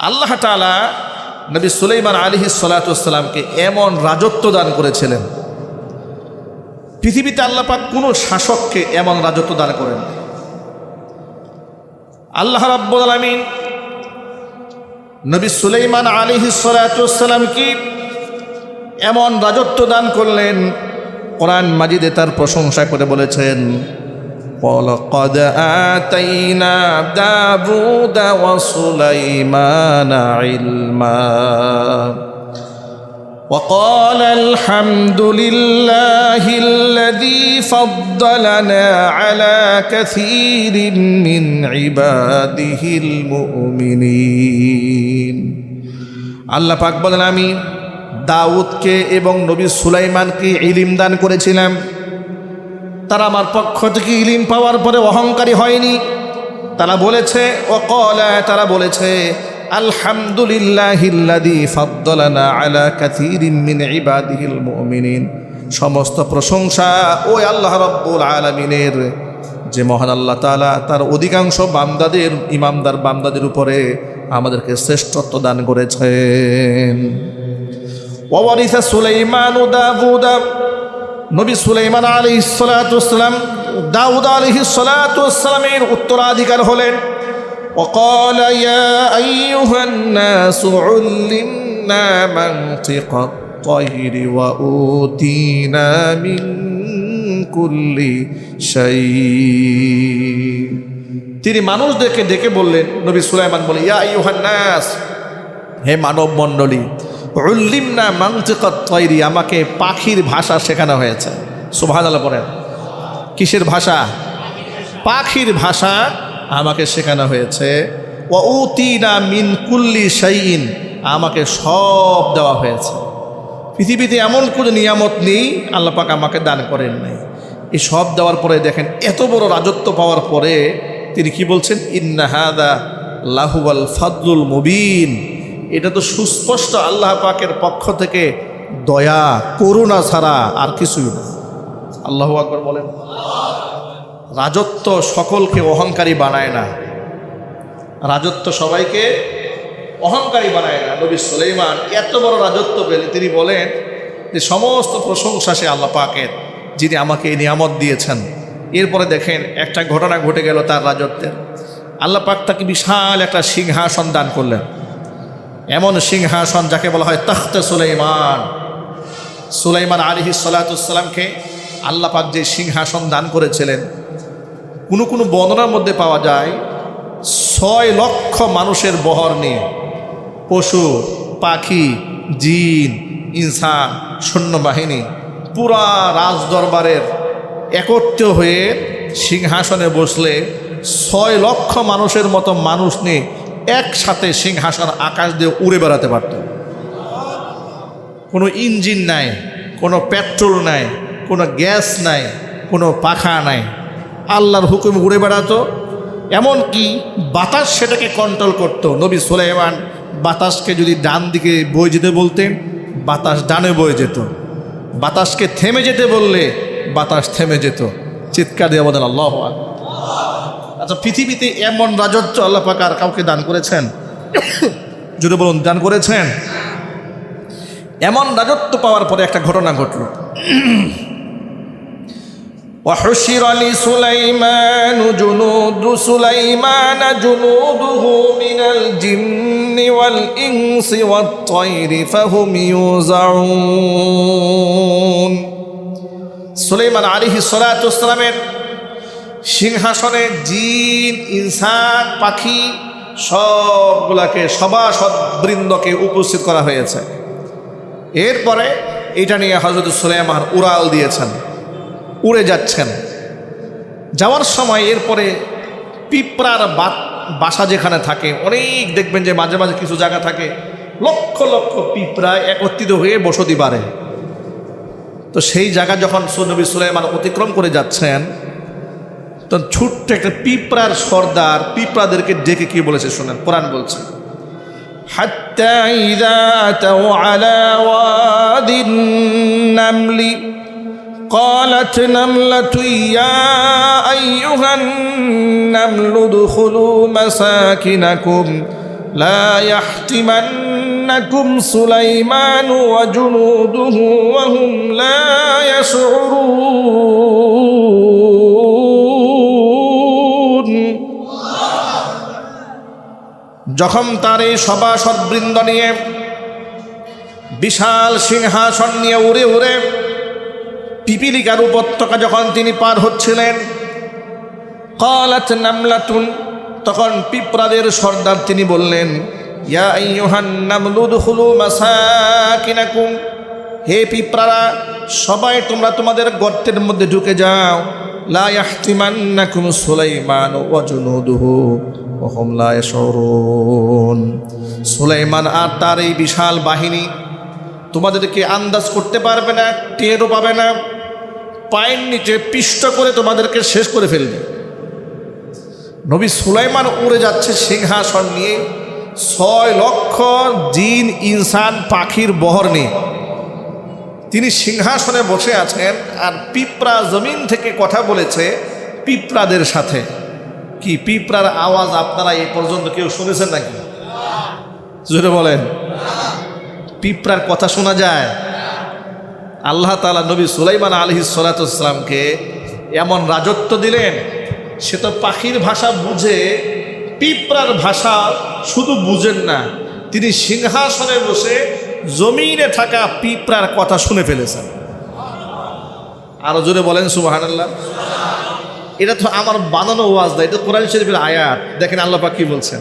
আল্লাহ তাআলা নবী সুলাইমান আলাইহিস সালাতু ওয়াস সালামকে এমন রাজত্ব দান করেছিলেন, পৃথিবীতে আল্লাহ পাক কোনো শাসককে এমন রাজত্ব দান করেন। আল্লাহ রাব্বুল আলামিন নবী সুলাইমান আলাইহিস সালাতু ওয়াস সালামকে এমন রাজত্ব দান করলেন, কোরআন মাজিদে তার প্রশংসা করে বলেছেন, وَلَقَدْ آتَيْنَا دَاوُودَ وَسُلَيْمَانَ عِلْمًا وَقَالَ الْحَمْدُ لِلَّهِ الَّذِي فَضَّلَنَا عَلَى كَثِيرٍ مِّنْ عِبَادِهِ الْمُؤْمِنِينَ। আল্লাহ পাক বলেন, আমি দাউদকে এবং নবী সুলাইমানকে ইলম দান করেছিলাম। তারা আমার পক্ষ থেকে ইলম পাওয়ার পরে অহংকারী হয়নি। তারা বলেছে আলহামদুলিল্লাহিল্লাযী ফাদ্দালানা আলা কাসীরিন মিন ইবাদিহিল মুমিনিন। সমস্ত প্রশংসা ওই আল্লাহ রাব্বুল আলামিনের, যে মহান আল্লাহ তাআলা তার অধিকাংশ বান্দাদের, ইমানদার বান্দাদের উপরে আমাদেরকে শ্রেষ্ঠত্ব দান করেছেন। ওয়ারিসা সুলাইমানু দাউদা, নবী সুলাইমান আলাইহিস সালাতু ওয়াস সালাম দাউদ আলাইহিস সালাতু ওয়াস সালামের উত্তরাধিকার হলেন। وقال يا أيها الناس علمنا منطق الطير وأوتينا من كل شيء। তিনি মানুষদেরকে ডেকে বললেন, নবী সুলাইমান বলে, ইয়া আইয়ুহান নাস, হে মানব মণ্ডলী, উল্লিমনা মানতিকাত তয়রি, আমাকে পাখির ভাষা শেখানো হয়েছে। সুবহানাল্লাহ বলেন। কিসের ভাষা? পাখির ভাষা আমাকে শেখানো হয়েছে। ওয়া উতিনা মিন কুল্লি শাইইন, আমাকে সব দেওয়া হয়েছে। পৃথিবীতে এমন কোনো নিয়ামত নেই আল্লাহ পাক আমাকে দান করেন নাই। এই সব দেওয়ার পরে দেখেন, এত বড় রাজত্ব পাওয়ার পরে তিনি কি বলছেন, ইন্না হাদা লাহুয়াল ফাদলুল মুবিন। এটা তো সুস্পষ্ট আল্লাহ পাকের পক্ষ থেকে দয়া, করুণা ছাড়া আর কিছুই না। আল্লাহু আকবার বলেন। রাজত্ব সকলকে অহংকারী বানায় না, রাজত্ব সবাইকে অহংকারী বানায় না। নবী সুলাইমান এত বড় রাজত্ব পেলে তিনি বলেন যে সমস্ত প্রশংসা সে আল্লাহ পাকের, যিনি আমাকে এই নিয়ামত দিয়েছেন। এরপরে দেখেন একটা ঘটনা ঘটে গেল তার রাজত্বের। আল্লাহ পাক তাকে বিশাল একটা সিংহাসন দান করলেন, এমন সিংহাসন যাকে বলা হয় তখতে সুলাইমান। সুলাইমান আলাইহিস সালাতু ওয়াস সালামকে আল্লাহ পাক যে সিংহাসন দান করেছিলেন, কোনো বর্ণনার মধ্যে পাওয়া যায় 6 লক্ষ মানুষের বহর নিয়ে, পশু পাখি জিন ইনসান সৈন্যবাহিনী পুরা রাজ দরবারের একত্রিত হয়ে সিংহাসনে বসলে 6 লক্ষ মানুষের মতো মানুষ নিয়ে একসাথে সিংহাসন আকাশ দিয়ে উড়ে বেড়াতে পারত। কোনো ইঞ্জিন নাই, কোনো পেট্রোল নাই, কোনো গ্যাস নাই, কোনো পাখা নাই, আল্লাহর হুকুমে উড়ে বেড়াতো। এমনকি বাতাস সেটাকে কন্ট্রোল করত। নবী সুলাইমান বাতাসকে যদি ডান দিকে বয়ে যেতে বলতেন, বাতাস ডানে বয়ে যেত। বাতাসকে থেমে যেতে বললে বাতাস থেমে যেত। চিৎকার দিয়ে বলেন আল্লাহু আকবার। আচ্ছা, পৃথিবীতে এমন রাজত্ব আল্লাহ পাক আর কাউকে দান করেছেন? যদি বলুন দান করেছেন। এমন রাজত্ব পাওয়ার পরে একটা ঘটনা ঘটল। وحشر لسليمان جنود سليمان جنوده من الجن والإنس والطير فهم يوزعون। সুলাইমান আলাইহিস সালাতু ওয়াস সালামের সিংহাসনে জিন ইনসান পাখি সবগুলাকে, সভাসদ বৃন্দকে উপস্থিত করা হয়েছে। এরপরে এটা নিয়ে হযরত সুলাইমান উড়াল দিয়েছেন, উড়ে যাচ্ছেন। যাওয়ার সময় এরপরে পিঁপড়ার বাসা যেখানে থাকে, অনেক দেখবেন যে মাঝে মাঝে কিছু জায়গা থাকে লক্ষ লক্ষ পিঁপড়া একত্রিত হয়ে বসতি বাড়ে। তো সেই জায়গা যখন নবী সুলাইমান অতিক্রম করে যাচ্ছেন, তখন ছোট্ট একটা পিঁপড়ার সর্দার পিঁপড়াদেরকে ডেকে কি বলেছে শোনেন। কোরআন বলছে, হাত্তা ইযা আতাউ আলা ওয়াদিন নামলি قالت نملة يا أيها النمل ادخلوا مساكنكم লা ইয়াহতিমান্নাকুম সুলাইমান ওয়া জুনুদুহু ওয়া হুম লা ইয়াশউরুন। যখন তার এই সভাসদবৃন্দ নিয়ে বিশাল সিংহাসন নিয়ে উড়ে উড়ে পিপিলিকার উপত্যকা যখন তিনি পার হচ্ছিলেন, ক্বালাত নামলাতুন, তখন পিঁপড়াদের সর্দার তিনি বললেন, ইয়া আইয়ুহান নামলু উদখুলু মাসাকিনাকুম, হে পিঁপড়ারা সবাই তোমরা তোমাদের গর্তের মধ্যে ঢুকে যাও। লা ইয়াহতিমান্নাকুম সুলাইমান ওয়া জুনুদুহু ওয়া হুম লা ইয়াশউরুন। সুলাইমান আর তার এই বিশাল বাহিনী তোমাদেরকে আন্দাজ করতে পারবে না, টেরও পাবে না, পায়ের নিচে পিষ্ট করে তোমাদেরকে শেষ করে ফেলবে। নবী সুলাইমান উড়ে যাচ্ছে সিংহাসন নিয়ে, 6 লক্ষ জিন ইনসান পাখির বহর নিয়ে তিনি সিংহাসনে বসে আছেন। আর পিঁপড়া জমিন থেকে কথা বলেছে পিঁপড়াদের সাথে। কি পিঁপড়ার আওয়াজ আপনারা এই পর্যন্ত কেউ শুনেছেন নাকি? জোরে বলেন, পিঁপড়ার কথা শোনা যায়? আল্লাহ তাআলা নবী সুলাইমান আলাইহিস সালাতু ওয়াস সালামকে এমন রাজত্ব দিলেন, সে তো পাখির ভাষা বুঝে, পিঁপড়ার ভাষা শুধু বুঝেন না, তিনি সিংহাসনে বসে জমিনে থাকা পিঁপড়ার কথা শুনে ফেলেছেন। আরো জোরে বলেন সুবহানাল্লাহ। এটা তো আমার বানানো ওয়াজ না, এটা কোরআন শরীফের আয়াত। দেখেন আল্লাহ পাক কি বলছেন,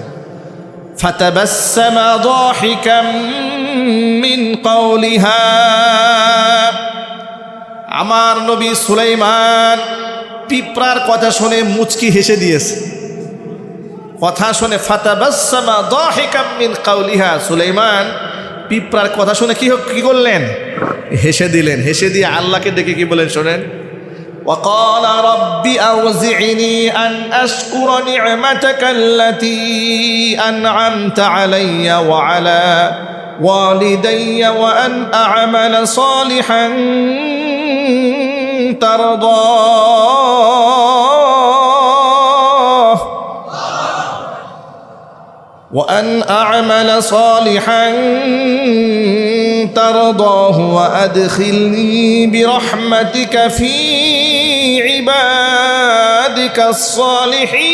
ফাতাবাসসামা দাহিকাম মিন কাওলিহা, আমার নবী সুলাইমান পিঁপড়ার কথা শুনে মুচকি হেসে দিয়েছে। কথা শুনে ফাতাবাসসামা দাহিকাম মিন কাওলিহা, সুলাইমান পিঁপড়ার কথা শুনে কি করলেন? হেসে দিলেন। হেসে দিয়ে আল্লাহকে ডেকে কি বলেন শোনেন, وقال رب أوزعني أن أشكر نعمتك التي أنعمت علي وعلى والدي وأن أعمل صالحا ترضاه وأن أعمل صالحا ترضاه وأدخلني برحمتك في عبادك الصالحين।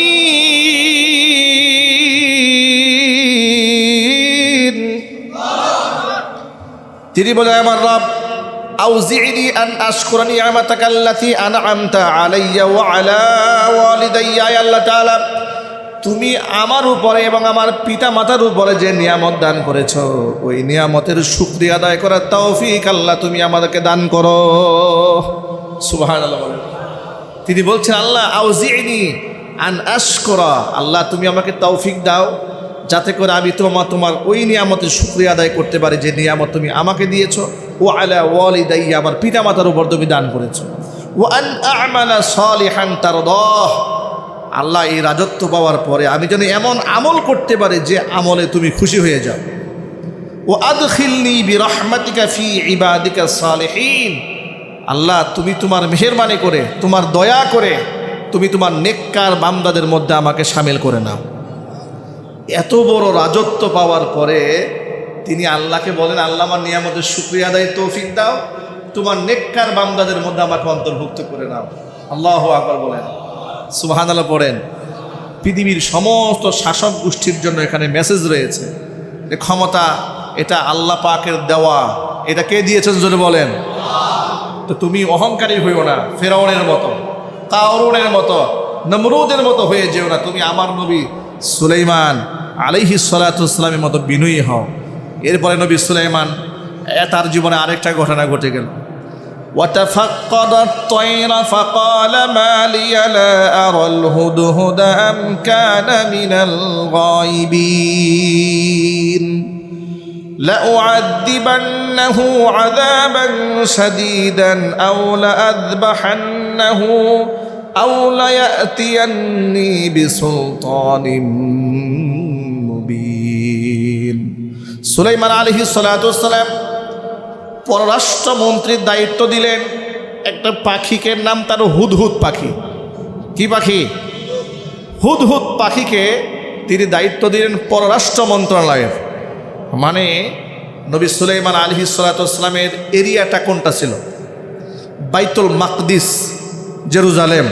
তিনি বলে, আমার রব আউজিনি আন আশকুরা নিআমাতাকা আল্লাতী আনআমতা আলাইয়া ওয়া আলা ওয়ালিদাইয়া। আল্লাহ তাআলা, তুমি আমার উপরে এবং আমার পিতা মাতার উপরে যে নিয়ামত দান করেছ, ওই নিয়ামতের শুকরিয়া আদায় করার তৌফিক আল্লাহ তুমি আমাদেরকে দান করো। সুবহানাল্লাহ বলেন। তিনি বলছেন, আল্লাহ আউজিনি আন আশকুরা, আল্লাহ তুমি আমাকে তৌফিক দাও যাতে করে আমি তোমার ওই নিয়ামতের শুকরিয়া আদায় করতে পারি যে নিয়ামত তুমি আমাকে দিয়েছ। ও আলা ওয়ালিদাইয়া, আমার পিতা মাতার উপর তুমি দান করেছ। ওয়া আন আ'মালা সালিহান তারদাহ, আল্লাহ এই রাজত্ব পাওয়ার পরে আমি যেন এমন আমল করতে পারি যে আমলে তুমি খুশি হয়ে যাও। ও আদখিলনি বিরহমাতিকা ফি ইবাদিকা সালিহিন, আল্লাহ তুমি তোমার মেহেরবানি করে, তোমার দয়া করে তুমি তোমার নেককার বান্দাদের মধ্যে আমাকে শামিল করে নাও। এত বড় রাজত্ব পাওয়ার পরে তিনি আল্লাহকে বলেন, আল্লাহ আমার নিয়ামতের শুকরিয়া আদায় তৌফিক দাও, তোমার নেককার বান্দাদের মধ্যে আমাকে অন্তর্ভুক্ত করে নাও। আল্লাহু আকবার বলেন, সুবহানাল্লাহ পড়েন। পৃথিবীর সমস্ত শাসক গোষ্ঠীর জন্য এখানে মেসেজ রয়েছে। এ ক্ষমতা এটা আল্লাহ পাকের দেওয়া। এটা কে দিয়েছেন জোরে বলেন? তো তুমি অহংকারী হইও না, ফেরাউনের মতো, কারুনের মতো, নমরুদের মতো হয়ে যেও না। তুমি আমার নবী সুলাইমান আলাইহিস সালাতু ওয়াস সালামের মতো বিনয়ী হও। এরপরে নবী সুলাইমান তার জীবনে আরেকটা ঘটনা ঘটে গেল। وتفقد الطير فقال ما لي لا أرى الهدهد أم كان من الغائبين لأعذبنه عذابا شديدا أو لأذبحنه أو ليأتيني بسلطان مبين। সুলাইমান আলাইহিস সালাতু ওয়াস সালাম পররাষ্ট্রমন্ত্রীর দায়িত্ব দিলেন একটা পাখিকে, নাম তার হুদহুদ পাখি। কি পাখি? হুদহুদ পাখিকে তিনি দায়িত্ব দিলেন পররাষ্ট্র মন্ত্রণালয়ের। মানে নবী সুলাইমান আলাইহিস সালাতু ওয়াস সালামের এরিয়াটা কোনটা ছিল? বাইতুল মাকদিস, জেরুজালেম,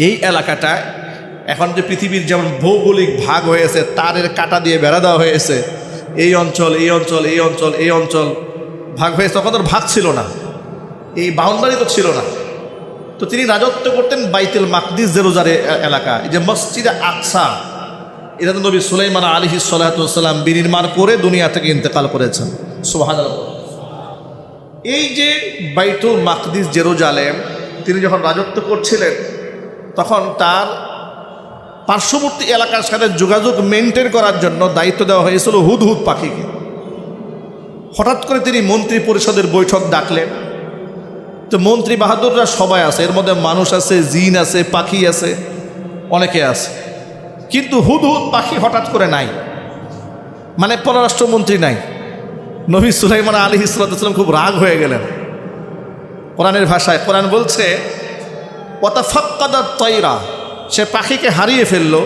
এই এলাকাটায় এখন যে পৃথিবীর যেমন ভৌগোলিক ভাগ হয়েছে, তারের কাঁটা দিয়ে বেড়া দেওয়া হয়েছে, এই অঞ্চল এই অঞ্চল এই অঞ্চল এই অঞ্চল ভাগ হয়েছে, তখন তোর ভাগ ছিল না, এই বাউন্ডারি তো ছিল না। তো তিনি রাজত্ব করতেন বাইতুল মাকদিস, জেরুজালেম এলাকা। এই যে মসজিদে আকসা, এটা তো নবী সুলাইমান আলাইহিস সালাতু ওয়াস সালাম বিনির্মাণ করে দুনিয়া থেকে ইন্তেকাল করেছেন। সুবহানাল্লাহ। এই যে বাইতুল মাকদিস, জেরুজালেম, তিনি যখন রাজত্ব করছিলেন তখন তার পার্শ্ববর্তী এলাকার সাথে যোগাযোগ মেনটেন করার জন্য দায়িত্ব দেওয়া হয়েছিল হুদহুদ পাখিকে। হঠাৎ করে তিনি মন্ত্রী পরিষদের বৈঠক ডাকলেন। তো মন্ত্রী বাহাদুররা সবাই আছে, এর মধ্যে মানুষ আছে, জিন আছে, পাখি আছে, অনেকে আছে, কিন্তু হুদহুদ পাখি হঠাৎ করে নাই, মানে পররাষ্ট্রমন্ত্রী নাই। নবী সুলাইমান আলাইহিস সালাতু ওয়াস সালাম খুব রাগ হয়ে গেলেন। কোরআনের ভাষায় কোরআন বলছে ওয়াতাফাক্কাদাত তায়রা, সে পাখিকে হারিয়ে ফেললো।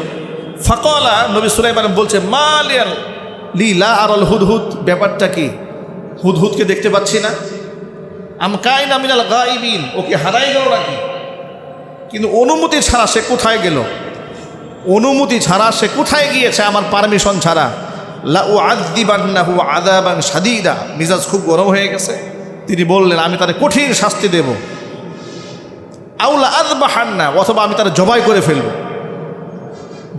ফাকালা, নবী সুলাইমান বলছে মা লা আরাল হুদহুদ, ব্যাপারটা কি? হুদহুদকে দেখতে পাচ্ছি না। আম কাইনা মিনাল গায়িবিন, ওকে হারাই গেল নাকি? কিন্তু অনুমতি ছাড়া সে কোথায় গেল? অনুমতি ছাড়া সে কোথায় গিয়েছে আমার পারমিশন ছাড়া? লা উআযযিবান্নাহু আযাবান শাদীদা, মিজাজ খুব গরম হয়ে গেছে। তিনি বললেন আমি তার কঠিন শাস্তি দেব। আউলা আযবাহান্না, অথবা আমি তার জবাই করে ফেলব।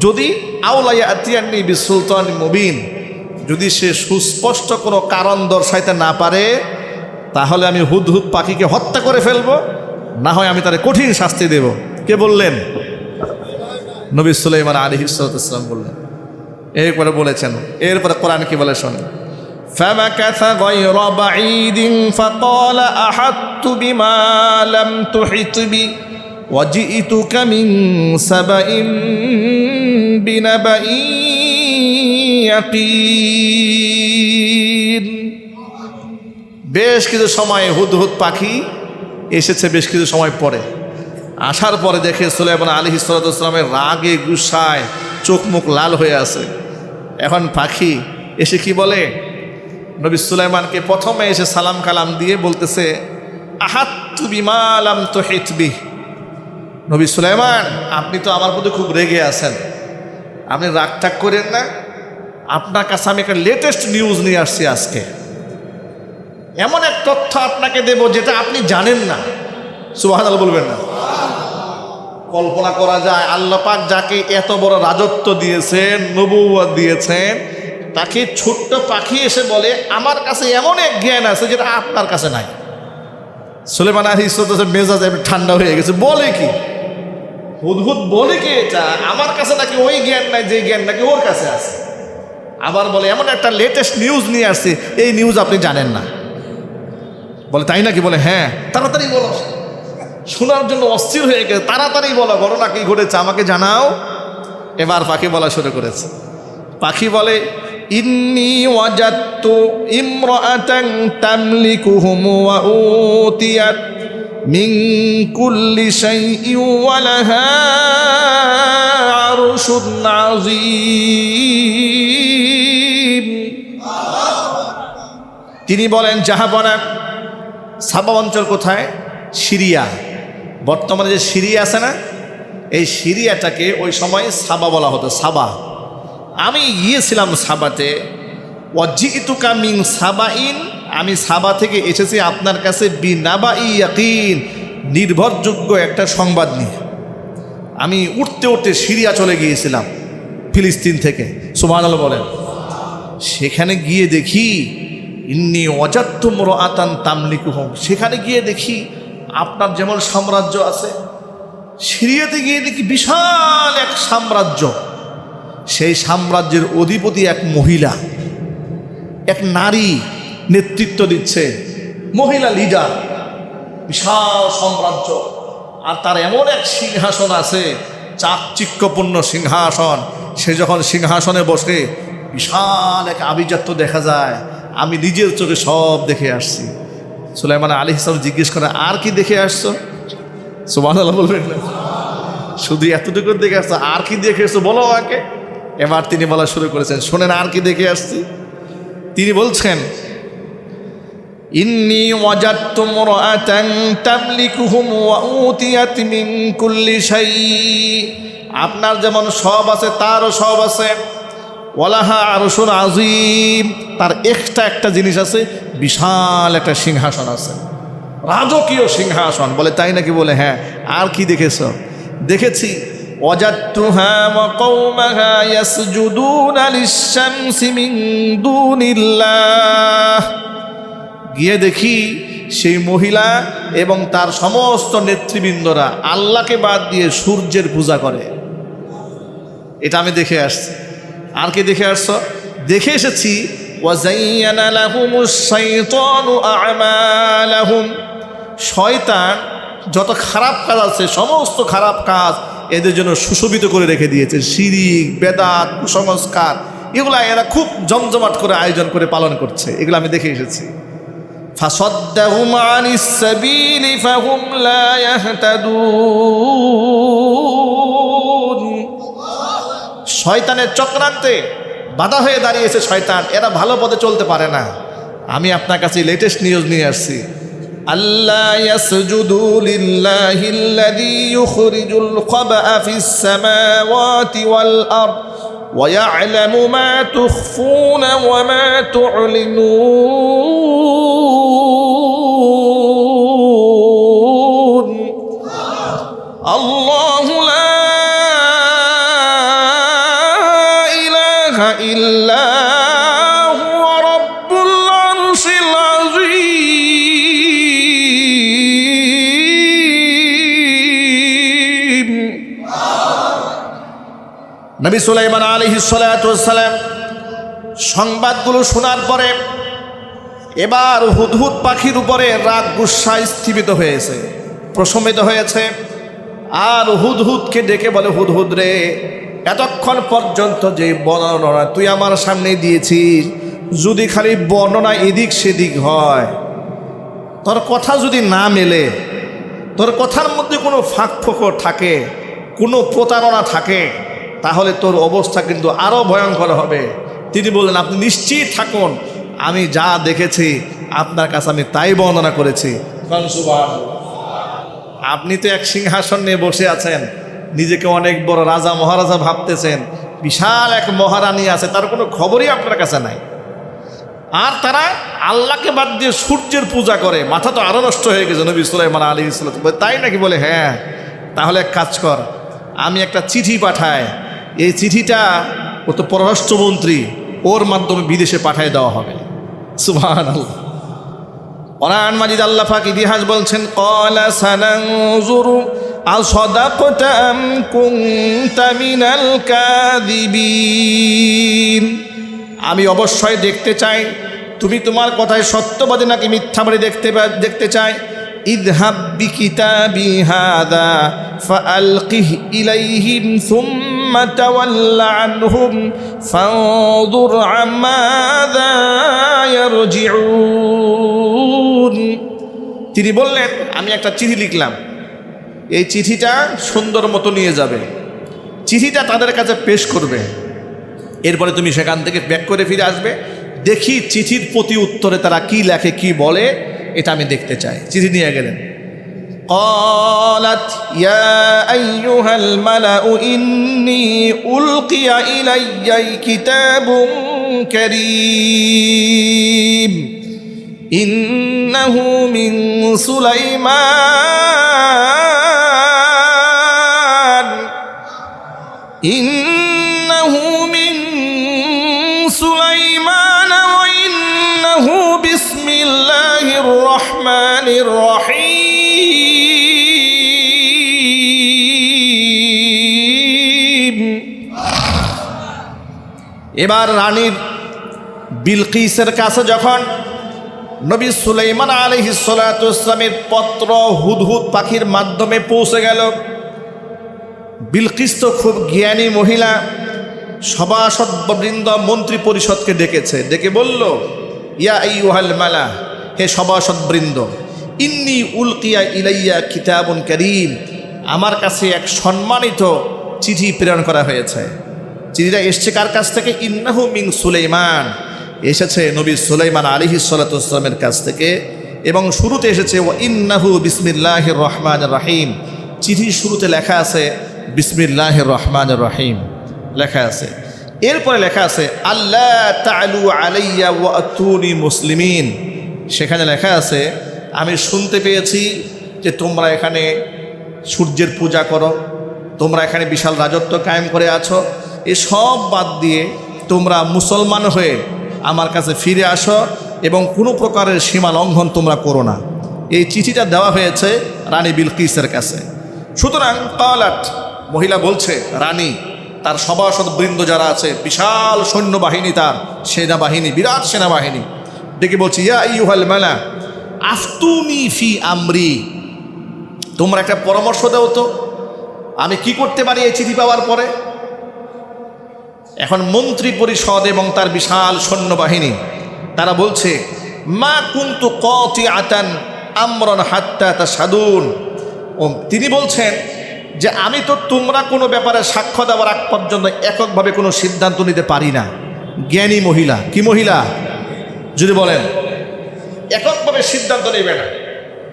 যদি আউলা ইয়াতিয়ান্নি বিসুলতানিন মুবিন, যদি সে সুস্পষ্ট কোনো কারণ দর্শাইতে না পারে তাহলে আমি হুদহুদ পাখিকে হত্যা করে ফেলব, না হয় আমি তার কঠিন শাস্তি দেব। কে বললেন? নবী সুলাইমান আলাইহিস সালাতু ওয়াস সালাম বললেন। এরপরে বলেছেন, এরপরে কোরআন কি বলে শোনেন। فَمَكَثَ غَيْرَ بَعِيدٍ فَقَالَ أَحَطتُ بِمَا لَمْ تُحِطْ بِهِ وَجِئْتُكَ مِنْ سَبَإٍ بِنَبَإٍ يَقِينٍ। বেশ কিছু সময় হুদহুদ পাখি এসেছে, বেশ কিছু সময় পরে। আসার পরে দেখে সুলাইমান আলাইহিস সালাতু ওয়াস সালামের রাগে গুসায় চোখ মুখ লাল হয়ে আছে। এখন পাখি এসে কি বলে? নবী সুলাইমানকে প্রথমে এসে সালাম কালাম দিয়ে বলতেছে আহাত্তু বিমা লাম তুহিত বিহ। নবী সুলাইমান, আপনি তো আমার প্রতি খুব রেগে আছেন, আপনি রাগটাগ করেন না। আপনার কাছে আমি একটা লেটেস্ট নিউজ নিয়ে আসছি আজকে। এমন এক তথ্য আপনাকে দেব যেটা আপনি জানেন না। সুবহানাল্লাহ বলবেন না? কল্পনা করা যায় আল্লাহ পাক যাকে এত বড় রাজত্ব দিয়েছেন, নবুয়ত দিয়েছেন, তাকে ছোট্ট পাখি এসে বলে আমার কাছে এমন এক জ্ঞান আছে যেটা আপনার কাছে নাই। সুলাইমান আলাইহিস সালাম মেজাজ ঠান্ডা হয়ে গেছে। বলে কি? হুদহুদ বলে কি এটা? আমার কাছে নাকি ওই জ্ঞান নাই যে জ্ঞান নাকি ওর কাছে আছে। আবার বলে এমন একটা লেটেস্ট নিউজ নিয়ে আসছে, এই নিউজ আপনি জানেন না। বলে তাই নাকি? বলে হ্যাঁ। তাড়াতাড়ি বলো। শোনার জন্য অস্থির হয়ে গেছে। তাড়াতাড়ি বলো, ঘটনা কি ঘটেছে আমাকে জানাও। এবার পাখি বলা শুরু করেছে। পাখি বলে ইন্নী ওয়াজাদতু ইমরাআতান তামলিকুহুম ওয়া উতিয়াত মিন কুল্লি শাইইন ওয়া লাহা আরশুন আযীম। তিনি বলেন জাহাবনা, সাবা অঞ্চল কোথায়? সিরিয়া। বর্তমানে যে সিরিয়া আছে না, এই সিরিয়াটাকে ওই সময় সাবা বলা হতো, সাবা। আমি গিয়েছিলাম সাবাতে। ওয়াজিতুকা মিন সাবাইন, আমি সাবা থেকে এসেছি আপনার কাছে বিনাবাই ইয়াকিন, নির্ভরযোগ্য একটা সংবাদ নিয়ে। আমি উঠতে উঠতে সিরিয়া চলে গিয়েছিলাম ফিলিস্তিন থেকে। সুবহানাল্লাহ বলেন। সেখানে গিয়ে দেখি ইন্নী ওয়াজাদতু ইমরাআতান তামলিকুহুম, সেখানে গিয়ে দেখি আপনার যেমন সাম্রাজ্য আছে, সিরিয়াতে গিয়ে দেখি বিশাল এক সাম্রাজ্য। সেই সাম্রাজ্যের অধিপতি এক মহিলা, এক নারী নেতৃত্ব দিচ্ছে, মহিলা লিডার, বিশাল সাম্রাজ্য। আর তার এমন এক সিংহাসন আছে, চাকচিক্যপূর্ণ সিংহাসন। সে যখন সিংহাসনে বসে বিশাল এক আভিজাত্য দেখা যায়। আমি নিজের চোখে সব দেখে আসছি। সুলাইমান আলাইহিস সালাম জিজ্ঞেস করে আর কি দেখে আসছো? সুবহানাল্লাহ বলবেন না? শুধু এতটুকু দেখে আসছো, আর কি দেখে আসছো বলো আমাকে। এবার তিনি বলা শুরু করেছেন, শোনেন আর কি দেখে আসছি। তিনি বলছেন, ইন্নী ওয়াজাদতু ইমরাআতান তামলিকুহুম ওয়া উতিয়াত মিন কুল্লি শাই। আপনার যেমন সব আছে তারও সব আছে। ওয়ালাহা আরশুন আযীম, তার এক্সট্রা একটা জিনিস আছে, বিশাল একটা সিংহাসন আছে, রাজকীয় সিংহাসন। বলে তাই নাকি? বলে হ্যাঁ। আর কি দেখেছ? দেখেছি ওয়াজাদতুহা ওয়া কওমাহা ইয়াসজুদুনা লিশ-শামসি মিন দুনিল্লাহ। গিয়ে দেখি সেই মহিলা এবং তার সমস্ত নেতৃবৃন্দরা আল্লাহকে বাদ দিয়ে সূর্যের পূজা করে। এটা আমি দেখে আসছি। আর কি দেখে আসছো? দেখে এসেছি ওয়াজাইয়ানা লাহুমুশ শাইতানু আ'মালাহুম। শয়তান যত খারাপ কাজ আছে, সমস্ত খারাপ কাজ এদের জন্য সুশোভিত করে রেখে দিয়েছে। শিরিক, বেদাত, কুসংস্কার, এগুলা এরা খুব জমজমাট করে আয়োজন করে পালন করছে। এগুলো আমি দেখে এসেছি। ফাসাদ্দাহুম আনিস সাবিলি ফাহুম লা ইয়াহতাদুন। শয়তানের চক্রান্তে বাধা হয়ে দাঁড়িয়েছে শয়তান, এরা ভালো পথে চলতে পারে না। আমি আপনার কাছে লেটেস্ট নিউজ নিয়ে আসছি। আল্লাহ ইয়াসজুদু লিল্লাহিল্লাযী ইউখরিজুল খাবআ ফিস সামাওয়াতি ওয়াল আরদ ওয়া ইয়া'লামু মা তুখফুনা ওয়া মা তু'লিনুন। আল্লাহু লা ইলাহা ইল্লা হুয়া রাব্বুল আরশিল আযীম। নবী সুলাইমান আলাইহিস সালাতু ওয়াস সালাম সংবাদগুলো শোনার পরে এবার হুদহুদ পাখির উপরে রাগ গুসা স্থিমিত হয়েছে, প্রশমিত হয়েছে। আর হুদহুদকে ডেকে বলে, হুদহুদ রে, এতক্ষণ পর্যন্ত যে বর্ণনা তুই আমার সামনে দিয়েছিস, যদি খালি বর্ণনা এদিক সেদিক হয়, তোর কথা যদি না মেলে, তোর কথার মধ্যে কোনো ফাঁক ফোকর থাকে, কোনো প্রতারণা থাকে, তাহলে তোর অবস্থা কিন্তু আরও ভয়ঙ্কর হবে। তিনি বললেন, আপনি নিশ্চিত থাকুন, আমি যা দেখেছি আপনার কাছে আমি তাই বর্ণনা করেছি। আপনি তো এক সিংহাসন নিয়ে বসে আছেন, নিজেকে অনেক বড় রাজা মহারাজা ভাবতেছেন, বিশাল এক মহারানী আছে, তার কোনো খবরই আপনার কাছে নাই। আর তারা আল্লাহকে বাদ দিয়ে সূর্যের পূজা করে। মাথা তো আরও নষ্ট হয়ে গেছে নবী সুলাইমান আলাইহিস সালাম। তাই নাকি? বলে হ্যাঁ। তাহলে এক কাজ কর, আমি একটা চিঠি পাঠাই, এই চিঠিটা ও তো পররাষ্ট্রমন্ত্রী, ওর মাধ্যমে বিদেশে পাঠিয়ে দেওয়া হবে। সুবহানাল্লাহ। কোরআন মাজিদ আল্লাহ পাক ইতিহাস বলছেন, ক্বালা সানানজুরু আসাদাকতা আম কুনতা মিনাল কাযিবিন। আমি অবশ্যই দেখতে চাই তুমি তোমার কথায় সত্যবাদী নাকি মিথ্যাবাদী দেখতে চাই। ইযহাব বিকিতাবি হাযা ফাআলকিহ ইলাইহিম সুম্মা তাওয়াল্লা আনহুম ফানজুর আমাযা ইয়ারজিউন। তিনি বললেন, আমি একটা চিঠি লিখলাম, এই চিঠিটা সুন্দর মতো নিয়ে যাবে, চিঠিটা তাদের কাছে পেশ করবে, এরপরে তুমি সেখান থেকে ব্যাক করে ফিরে আসবে। দেখি চিঠির প্রতি উত্তরে তারা কি লেখে, কি বলে, এটা আমি দেখতে চাই। চিঠি নিয়ে গেলেন। قالت يا أيها الملأ إني ألقي إلي كتاب كريم إنه من سليمان وإنه بسم الله الرحمن الرحيم। এবার রানীর বিলকিসের কাছে যখন নবী সুলাইমান আলাইহিস সালাতু ওয়াস সালামের পত্র হুদহুদ পাখির মাধ্যমে পৌঁছে গেল, বিলকিস তো খুব জ্ঞানী মহিলা, সভাসদবৃন্দ মন্ত্রী পরিষদকে ডেকেছে, ডেকে বলল, ইয়া আইয়ুহাল মালা, হে সভাসদবৃন্দ, ইন্নী উলকিয়া ইলাইয়া কিতাবুন কারীম, আমার কাছে এক সম্মানিত চিঠি প্রেরণ করা হয়েছে। চিঠিটা এসছে কার কাছ থেকে? ইন্নাহু মিন সুলাইমান, এসেছে নবী সুলাইমান আলাইহিস সালাতু ওয়াসসালামের কাছ থেকে। এবং শুরুতে এসেছে ওয়া ইন্নাহু বিসমিল্লাহির রহমানির রহিম, চিঠির শুরুতে লেখা আছে বিসমিল্লাহির রহমানির রহিম লেখা আছে। এরপরে লেখা আছে আল্লাহ তা'আলু আলাইয়া ওয়া আতুনি মুসলিমিন, সেখানে লেখা আছে আমি শুনতে পেয়েছি যে তোমরা এখানে সূর্যের পূজা করো, তোমরা এখানে বিশাল রাজত্ব কায়েম করে আছো, এসব বাদ দিয়ে তোমরা মুসলমান হয়ে আমার কাছে ফিরে আসো এবং কোনো প্রকারের সীমা লঙ্ঘন তোমরা করো না। এই চিঠিটা দেওয়া হয়েছে রানী বিলকিসের কাছে। সুতরাং কালাত, মহিলা বলছে, রানী তার সভাসদ বৃন্দ যারা আছে, বিশাল সৈন্যবাহিনী, তার সেনাবাহিনী, বিরাট সেনাবাহিনী, ডেকে বলছে ইয়া আইয়ুহাল মালা আফতুনি ফি আমরি, তোমরা একটা পরামর্শ দাও তো, আমি কি করতে পারি এই চিঠি পাওয়ার পরে। এখন মন্ত্রী পরিষদ এবং তার বিশাল সৈন্যবাহিনী তারা বলছে মা কুনতু কাতিআতান আমরান হাত্তা তাশহাদুন, ও তিনি বলছেন যে আমি তো তোমরা কোনো ব্যাপারে সাক্ষ্য দেওয়ার আগ পর্যন্ত এককভাবে কোনো সিদ্ধান্ত নিতে পারি না। জ্ঞানী মহিলা, কি মহিলা যদি বলেন, এককভাবে সিদ্ধান্ত নেবে না।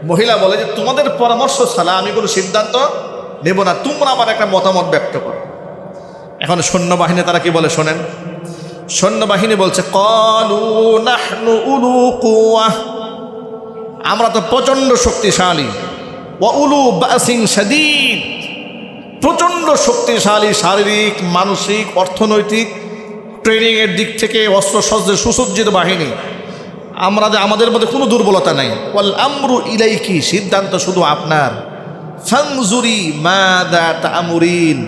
মহিলা বলে যে তোমাদের পরামর্শ ছাড়া আমি কোনো সিদ্ধান্ত নেব না, তোমরা আমার একটা মতামত ব্যক্ত করো। এখন সৈন্যবাহিনী তারা কি বলে শোনেন, সৈন্যবাহিনী বলছে ক্বালু নাহনু উলু কুওয়া, আমরা তো প্রচণ্ড শক্তিশালী, ওয়া উলু বাসিন শাদীদ, প্রচণ্ড শক্তিশালী শারীরিক, মানসিক, অর্থনৈতিক, ট্রেনিংয়ের দিক থেকে অস্ত্রশস্ত্রের সুসজ্জিত বাহিনী, আমাদের মধ্যে কোনো দুর্বলতা নাই। ওয়াল আমরু ইলাইকি, সিদ্ধান্ত শুধু আপনার। ফানজুরি মাযা তা'মুরিন,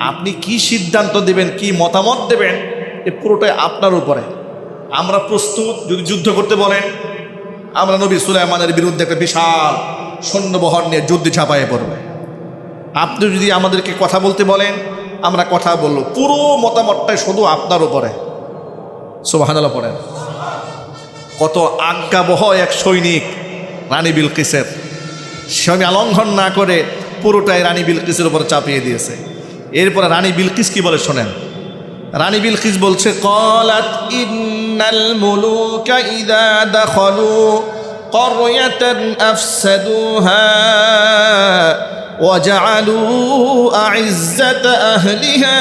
আপনি কি সিদ্ধান্ত দেবেন, কি মতামত দেবেন, এ পুরোটাই আপনার উপরে। আমরা প্রস্তুত, যদি যুদ্ধ করতে বলেন আমরা নবী সুলাইমানের বিরুদ্ধে একটা বিশাল সৈন্যবহর নিয়ে যুদ্ধে ঝাঁপায়ে পড়ব। আপনি যদি আমাদেরকে কথা বলতে বলেন আমরা কথা বলব, পুরো মতামতটাই শুধু আপনার উপরে। সুবহানাল্লাহ পড়েন। কত আজ্ঞাবহ এক সৈনিক রানী বিলকিসের, সীমা লঙ্ঘন না করে পুরোটাই রানী বিলকিসের উপরে চাপিয়ে দিয়েছে। এরপরে রানী বিলকিস কি বলে শোনেন, রানী বিলকিস বলছে ক্বালাত ইন্নাল মুলুকা ইযা দাখালু ক্বরয়াতান আফসাদুহা ওয়া জাআলু আ'ইজ্জাতা আহলিহা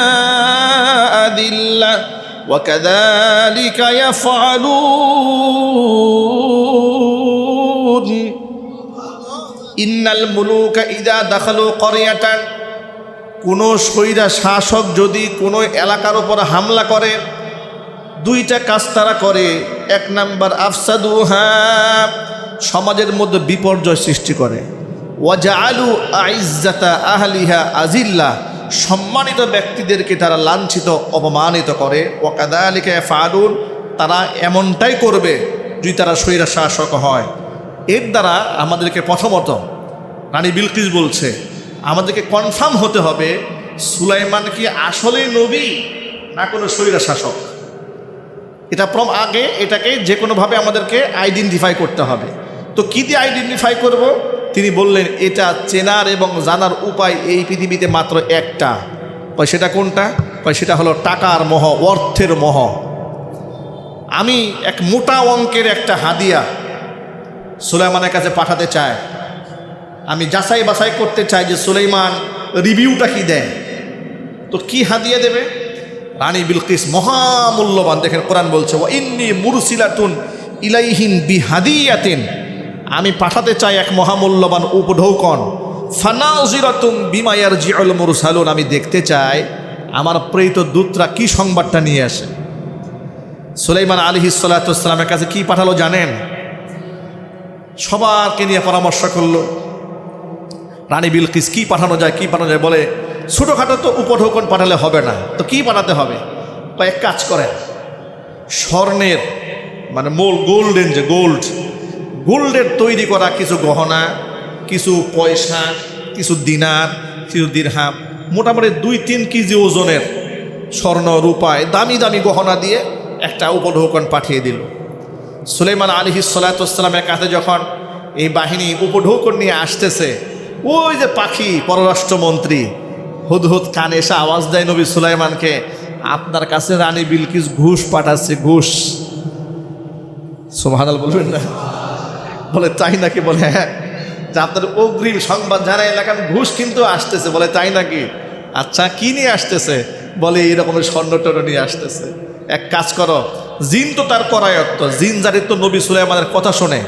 আযিল্লা ওয়া কাযালিকা ইয়াফআলুন। ইন্নাল মুলুকা ইযা দাখালু ক্বরয়াতান, কোনো স্বৈরা শাসক যদি কোনো এলাকার উপর হামলা করে, দুইটা কাজ তারা করে। এক নাম্বার আফসাদুহা, সমাজের মধ্যে বিপর্যয় সৃষ্টি করে। ওয়া জাআলু আ'ইজ্জাতা আহলিহা আযিল্লা, সম্মানিত ব্যক্তিদেরকে তারা লাঞ্ছিত, অপমানিত করে। ওয়া কাযালিকা ইয়াফআলুন, তারা এমনটাই করবে যদি তারা স্বৈরা শাসক হয়। এর দ্বারা আমাদেরকে প্রথমত রানী বিলকিস বলছে আমাদেরকে কনফার্ম হতে হবে সুলাইমান কি আসলেই নবী না কোনো স্বৈরা শাসক। এটা আগে এটাকে যে কোনোভাবে আমাদেরকে আইডেন্টিফাই করতে হবে। তো কী দিয়ে আইডেন্টিফাই করব? তিনি বললেন এটা চেনার এবং জানার উপায় এই পৃথিবীতে মাত্র একটা। সেটা কোনটা? সেটা হলো টাকার মোহ, অর্থের মোহ। আমি এক মোটা অঙ্কের একটা হাদিয়া সুলাইমানের কাছে পাঠাতে চাই, আমি যাচাই বাছাই করতে চাই যে সুলাইমান রিভিউটা কি দেয়। তো কি হাদিয়া দেবে? রানী বিলকিস মহামূল্যবান, দেখেন কোরআন বলছে ওয়া ইন্নী মুরসিলাতুন ইলাইহিম বিহাদিয়াতিন, আমি পাঠাতে চাই এক মহামূল্যবান উপঢৌকন। ফানাজিরাতুম বিমা ইয়ারজিউল মুরসালুন, আমি দেখতে চাই আমার প্রেরিত দূতরা কি সংবাদটা নিয়ে আসে। সুলাইমান আলাইহিস সালাতু ওয়াস সালামের কাছে কি পাঠালো জানেন? সবারকে নিয়ে পরামর্শ করলো রানী বিলকিস কি পাঠানো যায়, কি পাঠানো যায়। বলে ছোটোখাটো তো উপঢৌকন পাঠালে হবে না, তো কি পাঠাতে হবে? এক কাজ করেন, স্বর্ণের মানে গোল্ডেন, যে গোল্ডের তৈরি করা কিছু গহনা, কিছু পয়সা, কিছু দিনার, কিছু দিরহাম, মোটামুটি 2-3 কেজি ওজনের স্বর্ণ রূপায় দামি দামি গহনা দিয়ে একটা উপঢৌকন পাঠিয়ে দিল। সুলাইমান আলাইহিস সালাতু ওয়াস সালামের কাছে যখন এই বাহিনী উপঢৌকন নিয়ে আসতেছে, ওই যে পাখি পররাষ্ট্রমন্ত্রী হুদহুদ কানে এসে আওয়াজ দেয় নবী সুলাইমানকে, আপনার কাছে রানী বিলকিস ঘুষ পাঠাচ্ছে, ঘুষ। সুবহানাল্লাহ বলবেন না? বলে তাই নাকি? বলে হ্যাঁ, যে আপনার অগ্রিম সংবাদ জানাই এলাকার ঘুষ কিন্তু আসতেছে। বলে তাই নাকি? আচ্ছা, কি নিয়ে আসতেছে? বলে এইরকম স্বর্ণ টর্ণ নিয়ে আসতেছে। এক কাজ করো, জিন তো তার করায়ত্ত, জিন জাতির তো নবী সুলাইমানের কথা শোনে।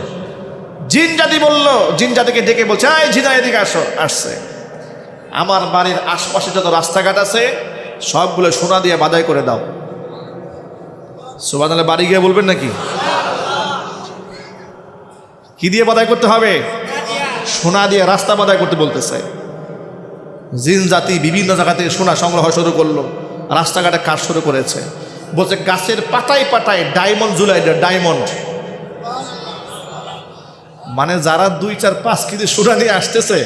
জিন জাতি বলল, জিন জাতিকে ডেকে বলছে, এই জিনা এদিকে আসো। আসছে, আমার বাড়ির আশপাশে যত রাস্তাঘাট আছে সবগুলো সোনা দিয়ে বাধাই করে দাও। সুবহানাল্লাহ বাড়ি গিয়ে বলবেন নাকি? কি দিয়ে বাধাই করতে হবে? সোনা দিয়ে রাস্তা বাধাই করতে বলতেছে। জিন জাতি বিভিন্ন জায়গা থেকে সোনা সংগ্রহ শুরু করলো, রাস্তাঘাটে কাজ শুরু করেছে। বলছে গাছের পাতায় পাতায় ডায়মন্ড ঝুলাই, ডায়মন্ড। মানে যারা 2-4-5 কেজি সোনা নিয়ে আসতেছে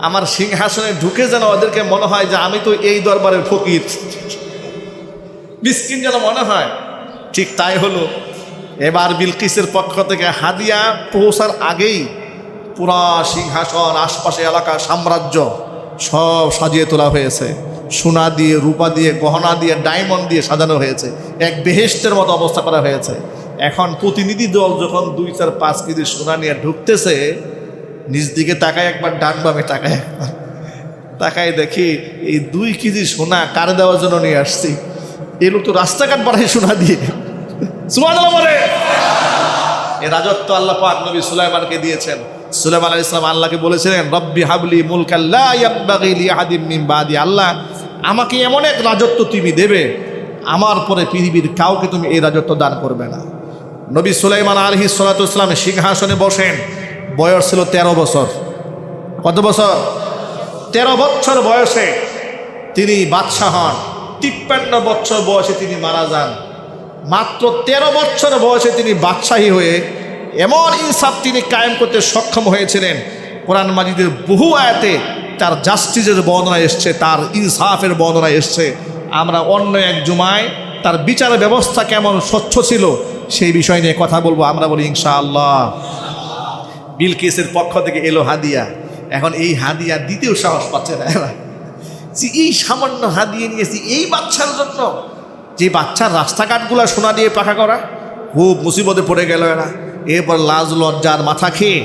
আমার সিংহাসনে ঢুকে, যেন ওদেরকে মনে হয় যে আমি তো এই দরবারের ফকির, মিসকিন যেন মনে হয়। ঠিক তাই হলো। এবার বিলকিসের পক্ষ থেকে হাদিয়া পৌঁছার আগেই পুরা সিংহাসন, আশপাশে এলাকা, সাম্রাজ্য সব সাজিয়ে তোলা হয়েছে। সোনা দিয়ে, রূপা দিয়ে, গহনা দিয়ে, ডায়মন্ড দিয়ে সাজানো হয়েছে। এক বেহেশতের মতো অবস্থা করা হয়েছে। এখন প্রতিনিধি দল যখন 2-4-5 কেজি সোনা নিয়ে ঢুকতেছে, নিজ দিকে তাকায় একবার, ডান বামে তাকায় একবার, তাকায় দেখি এই 2 কেজি সোনা কার দেওয়ার জন্য নিয়ে আসছি। এই লোক তো রাস্তাঘাট বাড়ায় সোনা দিয়ে। সুবহানাল্লাহ বলে। এই রাজত্ব আল্লাহ পাক নবী সুলাইমানকে দিয়েছেন। সুলাইমান আলাইহিস সালাম আল্লাহকে বলেছিলেন, রব্বি হাবলি মুলকান লা ইয়ানবাগি লিআহাদিন মিন বাদি। আল্লাহ, আমাকে এমন এক রাজত্ব তুমি দেবে, আমার পরে পৃথিবীর কাউকে তুমি এই রাজত্ব দান করবে না। নবী সুলাইমান আলাইহিস সালাতু ওয়াস সালাম সিংহাসনে বসেন, বয়স ছিল 13 বছর। কত বছর? 13 বছর বয়সে তিনি বাদশাহ হন। 53 বছর বয়সে তিনি মারা যান। মাত্র 13 বছর বয়সে তিনি বাদশাহী হয়ে এমন ইনসাফ তিনি কায়েম করতে সক্ষম হয়েছিলেন। কোরআন মাজিদের বহু আয়াতে তার জাস্টিসের বর্ণনা এসছে, তার ইনসাফের বর্ণনা এসছে। আমরা অন্য এক জুমায় তার বিচার ব্যবস্থা কেমন স্বচ্ছ ছিল সেই বিষয় নিয়ে কথা বলবো। আমরা বলি ইনশাআল্লাহ। বিলকিসের পক্ষ থেকে এলো হাদিয়া। এখন এই হাদিয়া দিতেও সাহস পাচ্ছে না এরা, যে এই সামান্য হাদিয়া নিয়েছি এই বাচ্চার জন্য, যে বাচ্চার রাস্তাঘাটগুলো সোনা দিয়ে পাকা করা। খুব মুসিবতে পড়ে গেল এরা। এরপর লাজ লজ্জার মাথা খেয়ে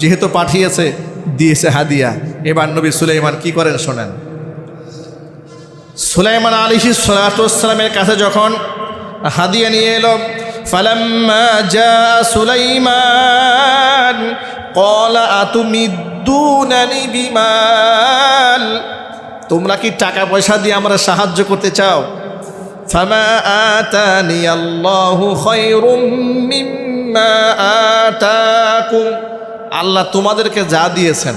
যেহেতু পাঠিয়েছে, দিয়েছে হাদিয়া। এবার নবী সুলাইমান কি করেন শোনেন। সুলাইমান আলাইহিস সালাতু ওয়াস সালামের কাছে যখন হাদিয়া নিয়ে এলো, ফালাম্মা জা সুলাইমান ক্বালা আতুমিদ্দুনানি বিমাল। তোমরা কি টাকা পয়সা দিয়ে আমরা সাহায্য করতে চাও? ফামা আতানি আল্লাহু খায়রুম মিম্মা আতাকুম। আল্লাহ তোমাদেরকে যা দিয়েছেন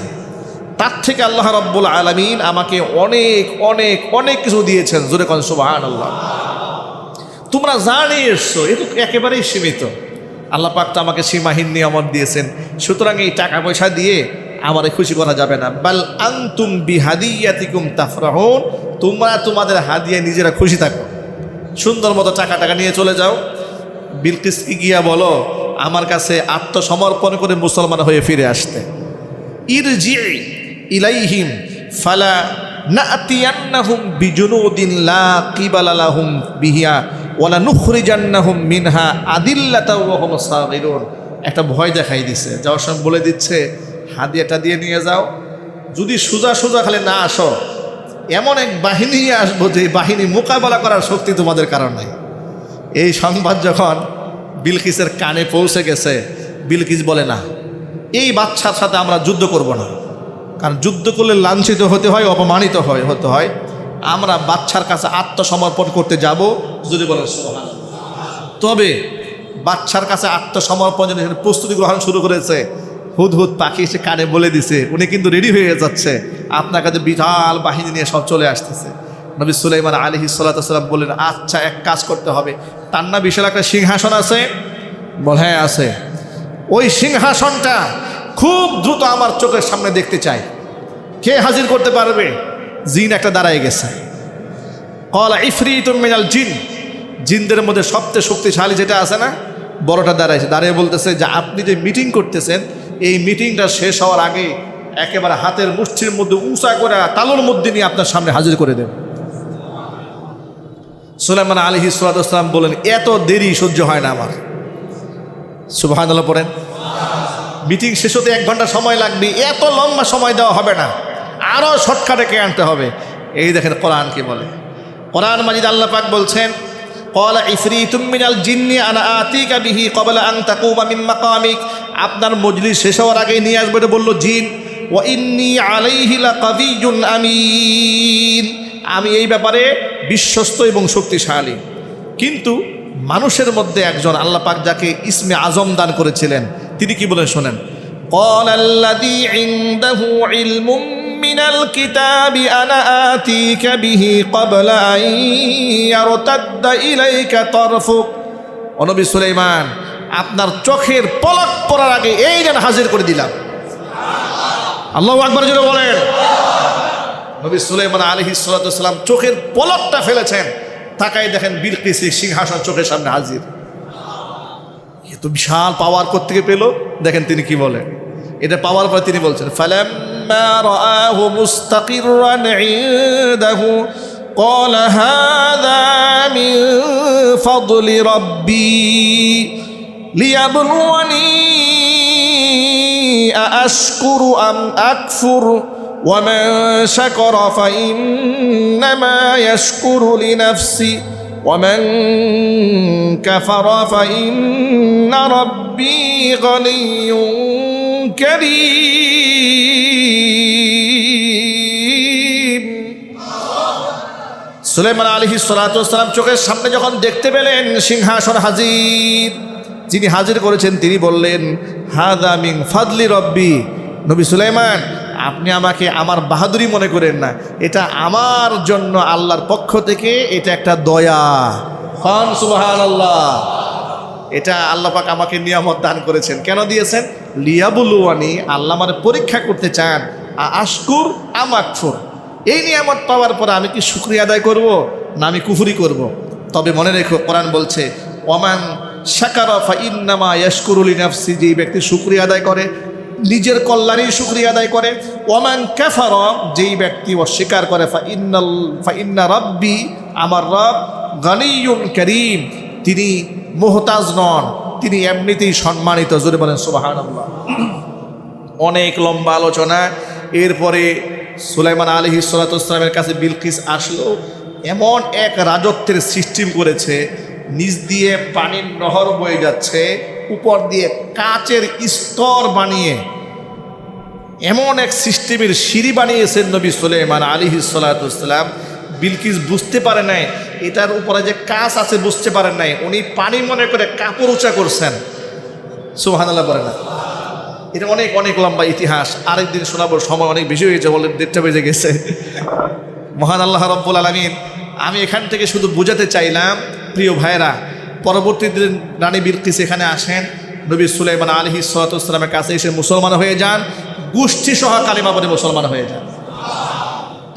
তার থেকে আল্লাহ রাব্বুল আলামিন আমাকে অনেক অনেক অনেক কিছু দিয়েছেন। জোরে কোন সুবহানাল্লাহ। তোমরা যা নিয়ে এসছো এ তো একেবারেই সীমিত। আল্লাহ পাক তো আমাকে সীমাহীন নিয়ামত দিয়েছেন, সুতরাং এই টাকা পয়সা দিয়ে আমারে খুশি করা যাবে না। বাল আনতুম বিহাদিয়াতিকুম তাফরাহুন। তোমরা তোমাদের হাদিয়া নিজেরা খুশি থাকো, সুন্দর মতো টাকা নিয়ে চলে যাও। বিলকিসকে গিয়া বলো আমার কাছে আত্মসমর্পণ করে মুসলমান হয়ে ফিরে আসতে। ইরজি ইলাইহিম ফালা নাতিয়ান্নাহুম বিজুনুদিন লা কিবালা লাহুম বিহিয়া ওয়ালা নুখরিজান্নাহুম মিনহা আদিল্লাতাও ওয়া হুম সাগিরুন। একটা ভয় দেখাই দিছে, যাওয়ার সময় বলে দিচ্ছে হাদিয়াটা দিয়ে নিয়ে যাও, যদি সোজা সোজা খালি না আসো এমন এক বাহিনী আসবো যে বাহিনী মোকাবেলা করার শক্তি তোমাদের কারণ নাই। এই সংবাদ যখন বিলকিসের কানে পৌঁছে গেছে, বিলকিস বলে না, এই বাচ্চার সাথে আমরা যুদ্ধ করব না, কারণ যুদ্ধ করলে লাঞ্ছিত হতে হয়, অপমানিত হতে হয়। আমরা বাচ্চার কাছে আত্মসমর্পণ করতে যাব, যদি বলেন সুবহানাল্লাহ। তবে বাচ্চার কাছে আত্মসমর্পণ জন্য প্রস্তুতি গ্রহণ শুরু করেছে। হুদহুদ পাখি এসে কানে বলে দিছে, উনি কিন্তু রেডি হয়ে যাচ্ছে, আপনার কাছে বিশাল বাহিনী নিয়ে সব চলে আসতেছে। নবী সুলাইমান আলাইহিস সালাতু ওয়াস সালাম বললেন, আচ্ছা এক কাজ করতে হবে, তার না বিশাল একটা সিংহাসন আছে? বল হ্যাঁ আছে। ওই সিংহাসনটা খুব দ্রুত আমার চোখের সামনে দেখতে চাই, কে হাজির করতে পারবে? জিন একটা দাঁড়ায় গেছে। ক্বালা ইফরিতুম মিনাল জিন। জিনদের মধ্যে সবচেয়ে শক্তিশালী যেটা আছে না, বড়টা দাঁড়াইছে, দাঁড়িয়ে বলতেছে যে আপনি যে মিটিং করতেছেন এই মিটিংটা শেষ হওয়ার আগে একেবারে হাতের মুষ্টির মধ্যে উঁচা করে তালুর মধ্যে নিয়ে আপনার সামনে হাজির করে দেব। সুলাইমান আলাইহিস সালাতু ওয়াস সালাম বলেন, এত দেরি সহ্য হয় না আমার। সুবহানাল্লাহ পড়েন। মিটিং শেষ হতে 1 ঘন্টা সময় লাগবে, এত লম্বা সময় দেওয়া হবে না, আরও শর্টকাটে কে আনতে হবে। এই দেখেন কোরআন কি বলে। কোরআন মাজিদ আল্লাহ পাক বলছেন, ক্বালা ইফরিতুম মিনাল জিন্নি আনা আতিকা বিহি ক্বাবলা আন তাকুমা মিন মাকামিক। আপনার মজলিস শেষ হওয়ার আগেই নিয়ে আসবে, এটা বলল জিন। ওয়া ইন্নী আলাইহি লাকাবিয়্যুন আমিন, আমি এই ব্যাপারে বিশ্বস্ত এবং শক্তিশালী। কিন্তু মানুষের মধ্যে একজন আল্লাহ পাক যাকে ইসমে আজম দান করেছিলেন, তিনি কি বলেন শোনেন। ক্বালাল্লাযী ইনদাহু ইলমুম মিনাল কিতাবি আনা আতিকা বিহি ক্বাবলা আন ইয়ারতাদ্দা ইলাইকা তারফুক। ও নবী সুলাইমান, আপনার চোখের পলক পড়ার আগে এই যেন হাজির করে দিলাম। আল্লাহু আকবার জোরে বলেন। নবী সুলাইমান আলাইহিস সালাতু ওয়াস সালাম চোখের পলকটা ফেলেছেন, তাকাই দেখেন বিলকিসের সিংহাসন চোখের সামনে হাজির। এত বিশাল পাওয়ার কোত্থেকে পেল দেখেন তিনি কি বলেন। এটা পাওয়ার পর তিনি বলছেন, ফালাম্মা রাআহু মুস্তাকিররান ইনদাহু ক্বালা হাযা মিন ফাদলি রাব্বি লিয়াবলুয়ানি আশকুরু আম আকফুর ওয়া মান শাকারা ফাইন্নামা ইয়াশকুরু লিনাফসি ওয়া মান কাফারা ফাইন্না রাব্বি গানিয়্যুন কারীম। সুলাইমান আলাইহিস সালাতু ওয়াস সালাম চোখের সামনে যখন দেখতে পেলেন সিংহাসন হাজির, যিনি হাজির করেছেন তিনি বললেন, হাযা মিন ফাদলি রব্বি। নবী সুলাইমান, আপনি আমাকে আমার বাহাদুরি মনে করেন না, এটা আমার জন্য আল্লাহর পক্ষ থেকে, এটা একটা দয়া। খান সুবহানাল্লাহ। এটা আল্লাহ পাক আমাকে নিয়ামত দান করেছেন। কেন দিয়েছেন? লিয়াবলুয়ানি, আল্লাহ আমার পরীক্ষা করতে চান, আশকুর আম আকফুর। এই নিয়ামত পাওয়ার পরে আমি কি শুকরিয়া আদায় করব না আমি কুফরি করব? তবে মনে রেখো, কোরআন বলছে, ওমান শাকারা ফাইন্নামা ইয়াশকুরু লিনাফসি, যেই ব্যক্তি শুকরিয়া আদায় করে নিজের কল্যাণেই শুকরিয়া আদায় করে। ওমান কাফারা, যেই ব্যক্তি অস্বীকার করে, ফাইন্না রাব্বি, আমার রব, গানিয়্যুন কারীম, তিনি মুহতাজ নন, তিনি এমনিতেই সম্মানিত। জোরে বলেন সুবহানাল্লাহ। অনেক লম্বা আলোচনা। এরপরে সুলাইমান আলাইহিস সালাতু ওয়াস সালামের কাছে বিলকিস আসলো, এমন এক রাজত্বের সিস্টেম করেছে, নিচ দিয়ে পানির নহর বয়ে যাচ্ছে, উপর দিয়ে কাচের স্তর বানিয়ে এমন এক সিস্টেমের সিঁড়ি বানিয়েছেন নবী সুলাইমান আলাইহিস সালাতু ওয়াস সালাম। বিলকিস বুঝতে পারে নাই এটার উপরে যে কাচ আছে, বুঝতে পারেন নাই, উনি পানি মনে করে কাপড় উঁচা করছেন। সুবহানাল্লাহ বলে না। এটা অনেক অনেক লম্বা ইতিহাস, আরেকদিন শোনাবো, সময় অনেক বেশি হয়েছে, বলে 1:30 বেজে গেছে। মহান আল্লাহ রাব্বুল আলামিন, আমি এখান থেকে শুধু বোঝাতে চাইলাম, প্রিয় ভাইরা, পরবর্তী দিন রানী বিলকিস এখানে আসেন, নবী সুলাইমান আলাইহিস সালাতু ওয়াস সালামের কাছে এসে মুসলমান হয়ে যান, গোষ্ঠী সহ কালিমা পড়ে মুসলমান হয়ে যান।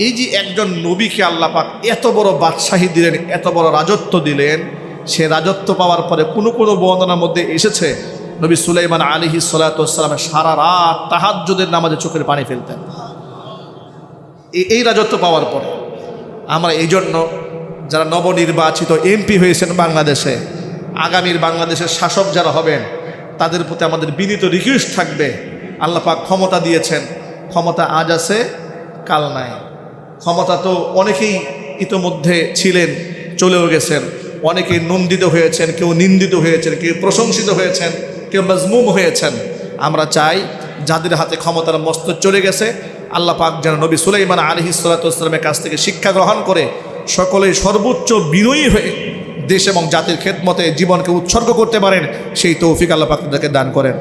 এই যে একজন নবীকে আল্লাহ পাক এত বড় বাদশাহী দিলেন, এত বড় রাজত্ব দিলেন, সে রাজত্ব পাওয়ার পরে কোনো কোনো বর্ণনার মধ্যে এসেছে নবী সুলাইমান আলাইহিস সালাতু ওয়াস সালাম সারা রাত তাহাজ্জুদের নামাজে চোখের পানি ফেলতেন এই রাজত্ব পাওয়ার পরে। আমরা এই জন্য যারা নবনির্বাচিত এমপি হয়েছেন বাংলাদেশে, আগামীর বাংলাদেশের শাসক যারা হবেন, তাদের প্রতি আমাদের বিনীত রিকোয়েস্ট থাকবে, আল্লাহ পাক ক্ষমতা দিয়েছেন, ক্ষমতা আজ আছে কাল নাই। ক্ষমতা তো অনেকেই ইতোমধ্যে ছিলেন, চলেও গেছেন, অনেকেই নন্দিত হয়েছেন, কেউ নিন্দিত হয়েছেন, কেউ প্রশংসিত হয়েছেন, কেউ মজমুম হয়েছেন। আমরা চাই যাদের হাতে ক্ষমতার মস্তক চলে গেছে, আল্লাহ পাক যেন নবী সুলাইমান আলাইহিস সালাতু ওয়াস সালামের কাছ থেকে শিক্ষা গ্রহণ করে সকলেই সর্বোচ্চ বিনয়ী হয়ে দেশ এবং জাতির খেদমতে জীবনকে উৎসর্গ করতে পারেন, সেই তৌফিক আল্লাহ পাক তাদেরকে দান করেন।